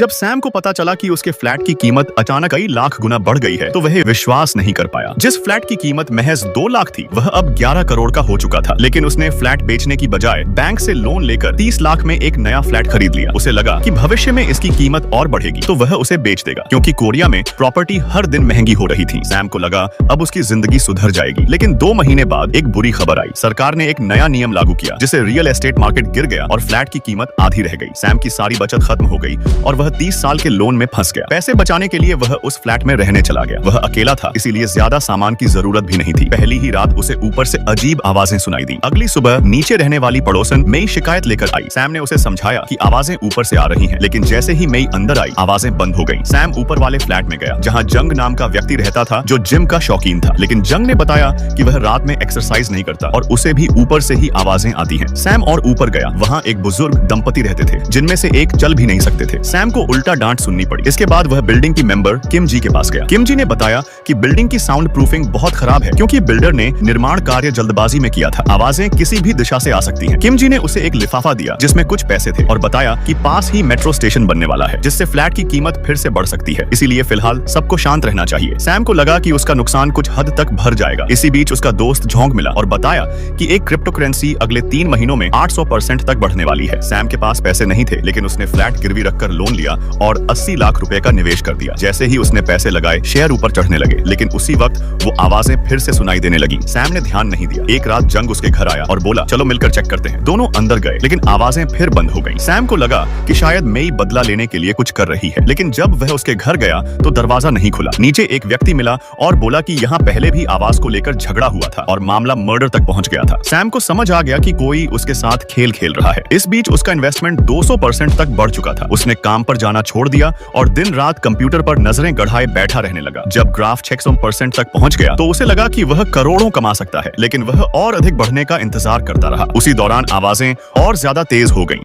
जब सैम को पता चला कि उसके फ्लैट की कीमत अचानक कई लाख गुना बढ़ गई है तो वह विश्वास नहीं कर पाया। जिस फ्लैट की कीमत महज 2 लाख थी वह अब 11 करोड़ का हो चुका था। लेकिन उसने फ्लैट बेचने की बजाय बैंक से लोन लेकर 30 लाख में एक नया फ्लैट खरीद लिया। उसे लगा कि भविष्य में इसकी कीमत और बढ़ेगी तो वह उसे बेच देगा, क्योंकि कोरिया में प्रॉपर्टी हर दिन महंगी हो रही थी। सैम को लगा अब उसकी जिंदगी सुधर जाएगी। लेकिन 2 महीने बाद एक बुरी खबर आई। सरकार ने एक नया नियम लागू किया जिससे रियल एस्टेट मार्केट गिर गया और फ्लैट की कीमत आधी रह गई। सैम की सारी बचत खत्म हो गई और वह 30 साल के लोन में फंस गया। पैसे बचाने के लिए वह उस फ्लैट में रहने चला गया। वह अकेला था, इसीलिए ज्यादा सामान की जरूरत भी नहीं थी। पहली ही रात उसे ऊपर से अजीब आवाजें सुनाई दी। अगली सुबह नीचे रहने वाली पड़ोसन मई शिकायत लेकर आई। सैम ने उसे समझाया कि आवाजें ऊपर से आ रही हैं, लेकिन जैसे ही मई अंदर आई आवाजें बंद हो गईं। सैम ऊपर वाले फ्लैट में गया जहां जंग नाम का व्यक्ति रहता था जो जिम का शौकीन था। लेकिन जंग ने बताया कि वह रात में एक्सरसाइज नहीं करता और उसे भी ऊपर से ही आवाजें आती हैं। सैम और ऊपर गया। वहाँ एक बुजुर्ग दंपति रहते थे जिनमें से एक चल भी नहीं सकते थे। सैम को उल्टा डांट सुननी पड़ी। इसके बाद वह बिल्डिंग की मेंबर किम जी के पास गया। किम जी ने बताया कि बिल्डिंग की साउंड प्रूफिंग बहुत खराब है, क्योंकि बिल्डर ने निर्माण कार्य जल्दबाजी में किया था। आवाजें किसी भी दिशा से आ सकती हैं। किम जी ने उसे एक लिफाफा दिया जिसमें कुछ पैसे थे और बताया कि पास ही मेट्रो स्टेशन बनने वाला है, जिससे फ्लैट की कीमत फिर से बढ़ सकती है। इसीलिए फिलहाल सबको शांत रहना चाहिए। सैम को लगा कि उसका नुकसान कुछ हद तक भर जाएगा। इसी बीच उसका दोस्त झोंक मिला और बताया कि एक क्रिप्टो करेंसी अगले 3 महीनों में 800% तक बढ़ने वाली है। सैम के पास पैसे नहीं थे, लेकिन उसने फ्लैट गिरवी रखकर लोन लिया और 80 लाख रुपए का निवेश कर दिया। जैसे ही उसने पैसे लगाए शेयर ऊपर चढ़ने लगे, लेकिन उसी वक्त वो आवाजें फिर से सुनाई देने लगी। सैम ने ध्यान नहीं दिया। एक रात जंग उसके घर आया और बोला चलो मिलकर चेक करते हैं। दोनों अंदर गए, लेकिन आवाजें फिर बंद हो गईं। सैम को लगा कि शायद मई बदला लेने के लिए कुछ कर रही है, लेकिन जब वह उसके घर गया तो दरवाजा नहीं खुला। नीचे एक व्यक्ति मिला और बोला कि यहाँ पहले भी आवाज को लेकर झगड़ा हुआ था और मामला मर्डर तक पहुंच गया था। सैम को समझ आ गया कि कोई उसके साथ खेल खेल रहा है। इस बीच उसका इन्वेस्टमेंट 200% तक बढ़ चुका था। उसने काम पर जाना छोड़ दिया और दिन रात कंप्यूटर पर नजरें गड़ाए बैठा रहने लगा। जब ग्राफ 600% तक पहुंच गया तो उसे लगा कि वह करोड़ों कमा सकता है, लेकिन वह और अधिक बढ़ने का इंतजार करता रहा। उसी दौरान आवाजें और ज्यादा तेज हो गईं।